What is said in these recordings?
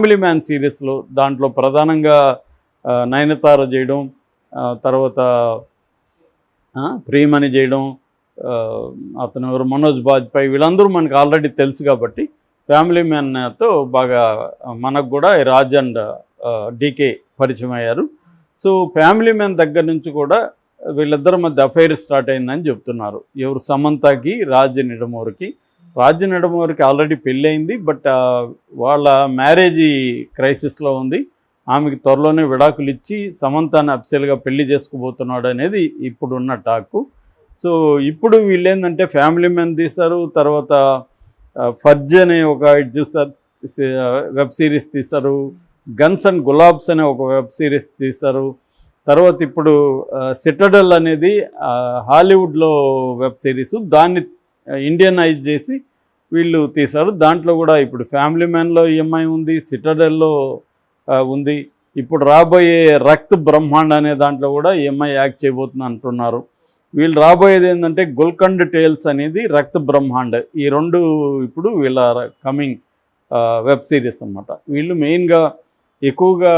Family man సిరీస్లో దాంట్లో ప్రధానంగా నయనతార చేయడం, తర్వాత ప్రియమణి చేయడం, అతను ఎవరు మనోజ్ బాజ్పేయి, వీళ్ళందరూ మనకు ఆల్రెడీ తెలుసు కాబట్టి ఫ్యామిలీ మ్యాన్తో బాగా మనకు కూడా రాజ్ అండ్ డీకే పరిచయం అయ్యారు. సో ఫ్యామిలీ మ్యాన్ దగ్గర నుంచి కూడా వీళ్ళిద్దరి మధ్య అఫైర్ స్టార్ట్ అయిందని చెప్తున్నారు. ఎవరు, సమంతకి రాజ్ నిడమూరికి ఆల్రెడీ పెళ్ళయింది. బట్ వాళ్ళ మ్యారేజీ క్రైసిస్లో ఉంది. ఆమెకి త్వరలోనే విడాకులు ఇచ్చి సమంతాన్ని అఫీషియల్గా పెళ్లి చేసుకోబోతున్నాడు అనేది ఇప్పుడున్న టాకు. సో ఇప్పుడు వీళ్ళు ఏంటంటే ఫ్యామిలీ మ్యాన్ తీశారు, తర్వాత ఫర్జ్ అనే ఒక వెబ్ సిరీస్ తీశారు, గన్స్ అండ్ గులాబ్స్ అనే ఒక వెబ్ సిరీస్ తీశారు. తర్వాత ఇప్పుడు సిటడెల్ అనేది హాలీవుడ్లో వెబ్ సిరీస్, దాన్ని ఇండియనైజ్ చేసి వీళ్ళు తీశారు. దాంట్లో కూడా ఇప్పుడు ఫ్యామిలీ మ్యాన్లో ఈఎంఐ ఉంది, సిటడెల్లో ఉంది. ఇప్పుడు రాబోయే రక్త్ బ్రహ్మాండ్ అనే దాంట్లో కూడా ఈఎంఐ యాక్ట్ చేయబోతుంది అంటున్నారు. వీళ్ళు రాబోయేది ఏంటంటే గుల్కండ్ టేల్స్ అనేది రక్త్ బ్రహ్మాండ్, ఈ రెండు ఇప్పుడు వీళ్ళ కమింగ్ వెబ్ సిరీస్ అన్నమాట. వీళ్ళు మెయిన్గా ఎక్కువగా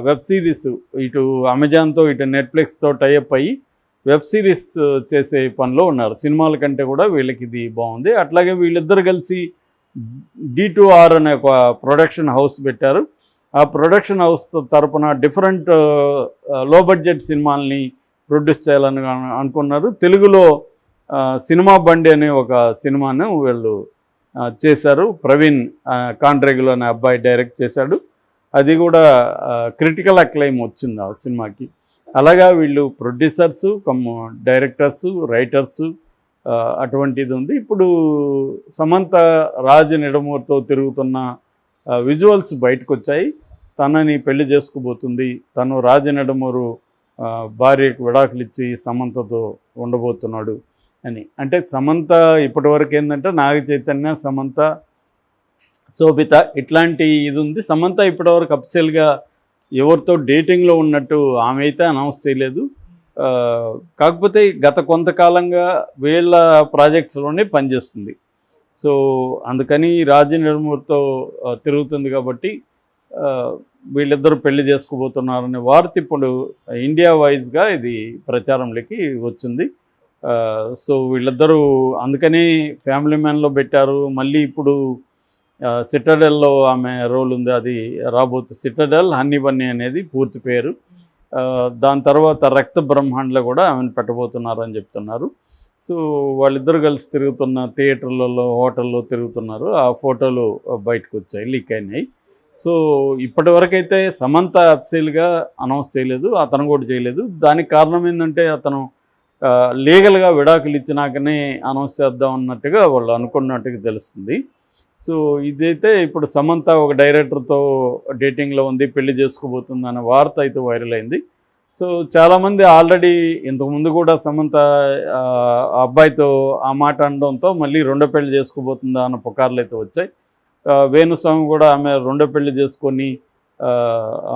వెబ్ సిరీస్ ఇటు అమెజాన్తో ఇటు నెట్ఫ్లిక్స్తో టైఅప్ అయ్యి వెబ్ సిరీస్ చేసే పనిలో ఉన్నారు. సినిమాల కంటే కూడా వీళ్ళకి ఇది బాగుంది. అట్లాగే వీళ్ళిద్దరు కలిసి D2R అనే ఒక ప్రొడక్షన్ హౌస్ పెట్టారు. ఆ ప్రొడక్షన్ హౌస్ తరపున డిఫరెంట్ లో బడ్జెట్ సినిమాల్ని ప్రొడ్యూస్ చేయాలని అనుకున్నారు. తెలుగులో సినిమా బండి అనే ఒక సినిమాను వీళ్ళు చేశారు. ప్రవీణ్ కాండ్రేగులు అనే అబ్బాయి డైరెక్ట్ చేశాడు. అది కూడా క్రిటికల్ అక్లైమ్ వచ్చింది ఆ సినిమాకి. అలాగా వీళ్ళు ప్రొడ్యూసర్సు, డైరెక్టర్సు, రైటర్సు అటువంటిది ఉంది. ఇప్పుడు సమంత రాజ్ నిడమూరితో తిరుగుతున్న విజువల్స్ బయటకు వచ్చాయి. తనని పెళ్లి చేసుకోబోతుంది, తను రాజ్ నిడమూరు భార్యకు విడాకులు ఇచ్చి సమంతతో ఉండబోతున్నాడు అని. అంటే సమంత ఇప్పటివరకు ఏంటంటే నాగ చైతన్య, సమంత, శోభిత ఇట్లాంటి ఇది ఉంది. సమంత ఇప్పటివరకు అఫీషియల్గా ఎవరితో డేటింగ్లో ఉన్నట్టు ఆమె అయితే అనౌన్స్ చేయలేదు. కాకపోతే గత కొంతకాలంగా వీళ్ళ ప్రాజెక్ట్స్లోనే పనిచేస్తుంది. సో అందుకని రాజ్ నిడమూరితో తిరుగుతుంది కాబట్టి వీళ్ళిద్దరూ పెళ్లి చేసుకోబోతున్నారనే వార్త ఇప్పుడు ఇండియా వైజ్గా ఇది ప్రచారంలోకి వచ్చింది. సో వీళ్ళిద్దరూ అందుకని ఫ్యామిలీ మ్యాన్లో పెట్టారు. మళ్ళీ ఇప్పుడు సిటడెల్లో ఆమె రోల్ ఉంది, అది రాబోతుంది. సిటడెల్ హనీ బన్నీ అనేది పూర్తి పేరు. దాని తర్వాత రక్త బ్రహ్మాండ్లో కూడా ఆమెను పెట్టబోతున్నారు అని చెప్తున్నారు. సో వాళ్ళిద్దరు కలిసి తిరుగుతున్న థియేటర్లలో, హోటల్లో తిరుగుతున్నారు. ఆ ఫోటోలు బయటకు వచ్చాయి, లీక్ అయినాయి. సో ఇప్పటి వరకైతే సమంత అఫీషియల్గా అనౌన్స్ చేయలేదు, అతను కూడా చేయలేదు. దానికి కారణం ఏంటంటే అతను లీగల్గా విడాకులు ఇచ్చినాకనే అనౌన్స్ చేద్దాం అన్నట్టుగా వాళ్ళు అనుకున్నట్టుగా తెలుస్తుంది. సో ఇదైతే ఇప్పుడు సమంత ఒక డైరెక్టర్తో డేటింగ్లో ఉంది, పెళ్లి చేసుకోబోతుంది అనే వార్త అయితే వైరల్ అయింది. సో చాలామంది ఆల్రెడీ ఇంతకుముందు కూడా సమంత అబ్బాయితో ఆ మాట అనడంతో మళ్ళీ రెండో పెళ్లి చేసుకోబోతుందా అన్న పుకార్లు అయితే వచ్చాయి. వేణుస్వామి కూడా ఆమె రెండో పెళ్లి చేసుకొని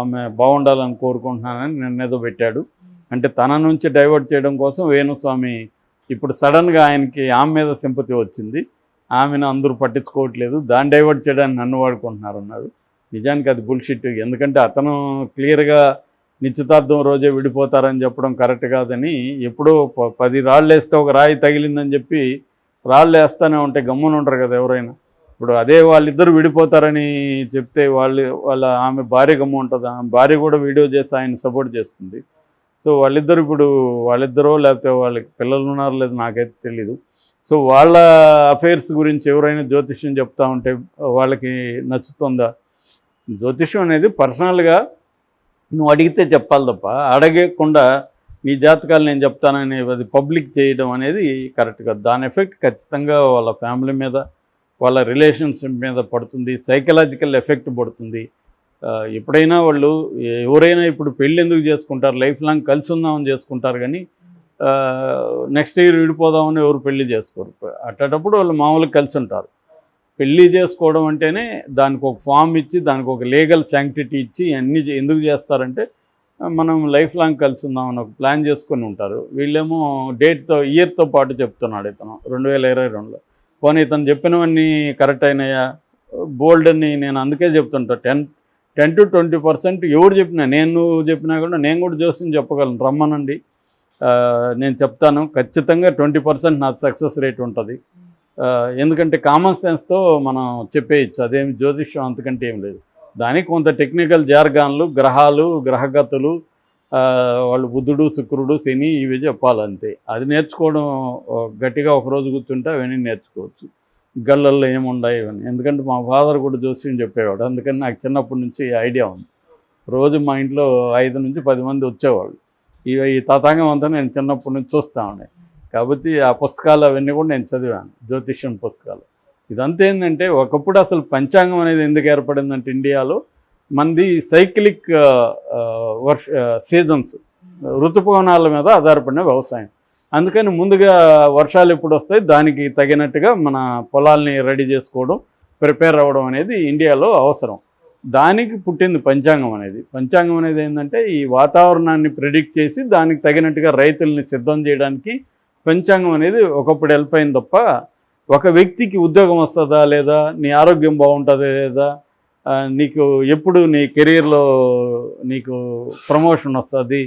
ఆమె బాగుండాలని కోరుకుంటున్నానని నిన్నేదో పెట్టాడు. అంటే తన నుంచి డైవర్ట్ చేయడం కోసం వేణుస్వామి ఇప్పుడు సడన్గా ఆయనకి ఆమె మీద సింపతి వచ్చింది. ఆమెను అందరూ పట్టించుకోవట్లేదు, దాన్ని డైవర్ట్ చేయడానికి నన్ను వాడుకుంటున్నారు అన్నాడు. నిజానికి అది బుల్షిట్. ఎందుకంటే అతను క్లియర్గా నిశ్చితార్థం రోజే విడిపోతారని చెప్పడం కరెక్ట్ కాదని, ఎప్పుడో 10 రాళ్ళు వేస్తే ఒక రాయి తగిలిందని చెప్పి రాళ్ళు వేస్తూనే ఉంటే గమ్మున ఉంటారు కదా ఎవరైనా. ఇప్పుడు అదే వాళ్ళిద్దరూ విడిపోతారని చెప్తే ఆమె భార్య గమ్ము ఉంటుంది. ఆమె భార్య కూడా వీడియో చేసి ఆయన సపోర్ట్ చేస్తుంది. సో వాళ్ళిద్దరో లేకపోతే వాళ్ళకి పిల్లలు ఉన్నారో లేదో నాకైతే తెలీదు. సో వాళ్ళ అఫైర్స్ గురించి ఎవరైనా జ్యోతిష్యం చెప్తా ఉంటే వాళ్ళకి నచ్చుతుందా? జ్యోతిష్యం అనేది పర్సనల్గా నువ్వు అడిగితే చెప్పాలి తప్ప, అడగకుండా నీ జాతకాలు నేను చెప్తానని అది పబ్లిక్ చేయడం అనేది కరెక్ట్ కాదు. దాని ఎఫెక్ట్ ఖచ్చితంగా వాళ్ళ ఫ్యామిలీ మీద, వాళ్ళ రిలేషన్షిప్ మీద పడుతుంది, సైకలాజికల్ ఎఫెక్ట్ పడుతుంది. ఎప్పుడైనా ఎవరైనా ఇప్పుడు పెళ్ళి ఎందుకు చేసుకుంటారు, లైఫ్ లాంగ్ కలిసి ఉందామని చేసుకుంటారు, కానీ నెక్స్ట్ ఇయర్ విడిపోదామని ఎవరు పెళ్లి చేసుకోరు. అట్లాంటప్పుడు వాళ్ళు మామూలుగా కలిసి ఉంటారు. పెళ్ళి చేసుకోవడం అంటేనే దానికి ఒక ఫామ్ ఇచ్చి, దానికి ఒక లీగల్ శాంక్టిటీ ఇచ్చి అన్నీ ఎందుకు చేస్తారంటే మనం లైఫ్ లాంగ్ కలిసి ఉందామని ఒక ప్లాన్ చేసుకొని ఉంటారు. వీళ్ళేమో ఇయర్తో పాటు చెప్తున్నాడు ఇతను 2022లో. పోనీ ఇతను చెప్పినవన్నీ కరెక్ట్ అయినాయా? బోల్డ్ అని నేను అందుకే చెప్తుంటా. 10-20% ఎవరు చెప్పినా, నేను చెప్పినా కూడా నేను కూడా జోస్యం చెప్పగలను, రమ్మనండి, నేను చెప్తాను. ఖచ్చితంగా 20% నాది సక్సెస్ రేట్ ఉంటుంది. ఎందుకంటే కామన్ సెన్స్తో మనం చెప్పేయచ్చు, అదేమి జ్యోతిష్యం అంతకంటే ఏం లేదు. దానికి కొంత టెక్నికల్ జార్గాన్లు, గ్రహాలు, గ్రహగతులు, వాళ్ళు బుధుడు, శుక్రుడు, శని ఇవి చెప్పాలంతే. అది నేర్చుకోవడం గట్టిగా ఒకరోజు కూర్చుంటే అవన్నీ నేర్చుకోవచ్చు. గళ్ళల్లో ఏముండాయి ఇవన్నీ. ఎందుకంటే మా ఫాదర్ కూడా జోస్యం చెప్పేవాడు, అందుకని నాకు చిన్నప్పటి నుంచి ఐడియా ఉంది. రోజు మా ఇంట్లో 5-10 మంది వచ్చేవాళ్ళు. ఈ తతాంగం అంతా నేను చిన్నప్పటి నుంచి చూస్తూ ఉండే కాబట్టి ఆ పుస్తకాలు అవన్నీ కూడా నేను చదివాను, జ్యోతిష్యం పుస్తకాలు. ఇదంతా ఏంటంటే, ఒకప్పుడు అసలు పంచాంగం అనేది ఎందుకు ఏర్పడిందంటే ఇండియాలో మనది సైక్లిక్ సీజన్స్, ఋతుపవనాల మీద ఆధారపడిన వ్యవసాయం. అందుకని ముందుగా వర్షాలు ఎప్పుడు వస్తాయి దానికి తగినట్టుగా మన పొలాల్ని రెడీ చేసుకోవడం, ప్రిపేర్ అవ్వడం అనేది ఇండియాలో అవసరం. దానికి పుట్టింది పంచాంగం అనేది. పంచాంగం అనేది ఏంటంటే ఈ వాతావరణాన్ని ప్రిడిక్ట్ చేసి దానికి తగినట్టుగా రైతుల్ని సిద్ధం చేయడానికి పంచాంగం అనేది ఒకప్పుడు హెల్ప్ అయింది తప్ప, ఒక వ్యక్తికి ఉద్యోగం వస్తుందా లేదా, నీ ఆరోగ్యం బాగుంటుందా లేదా, నీకు ఎప్పుడు నీ కెరీర్లో నీకు ప్రమోషన్ వస్తుంది,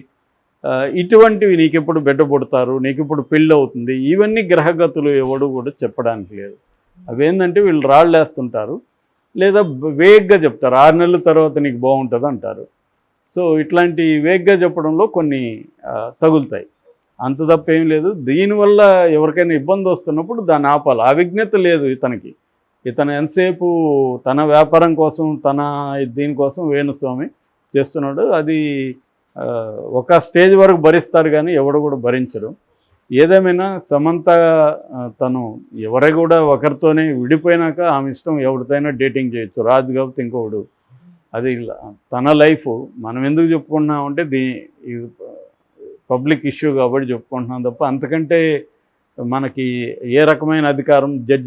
ఇటువంటివి, నీకు ఎప్పుడు బిడ్డ పుడతారు, నీకు ఇప్పుడు పెళ్ళి అవుతుంది, ఇవన్నీ గ్రహగతులు ఎవడు కూడా చెప్పడానికి లేదు. అవేంటంటే వీళ్ళు రాళ్ళు వేస్తుంటారు, లేదా వేగ్గా చెప్తారు, 6 నెలల తర్వాత నీకు బాగుంటుంది అంటారు. సో ఇట్లాంటి వేగ్గా చెప్పడంలో కొన్ని తగులుతాయి, అంత తప్ప ఏం లేదు. దీనివల్ల ఎవరికైనా ఇబ్బంది వస్తున్నప్పుడు దాన్ని ఆపాలి. ఆ విజ్ఞత లేదు ఇతనికి. ఇతను ఎంతసేపు తన వ్యాపారం కోసం, తన దీనికోసం వేణుస్వామి చేస్తున్నాడు. అది ఒక స్టేజ్ వరకు భరిస్తారు కానీ ఎవడు కూడా భరించరు. ఏదేమైనా సమంత తను ఎవరై కూడా ఒకరితోనే విడిపోయినాక ఆమె ఇష్టం, ఎవరితోనైనా డేటింగ్ చేయొచ్చు, రాజు కాబట్టి ఇంకొకడు. అది తన లైఫ్, మనం ఎందుకు చెప్పుకుంటున్నామంటే పబ్లిక్ ఇష్యూ కాబట్టి చెప్పుకుంటున్నాం తప్ప, అంతకంటే మనకి ఏ రకమైన అధికారం జడ్జి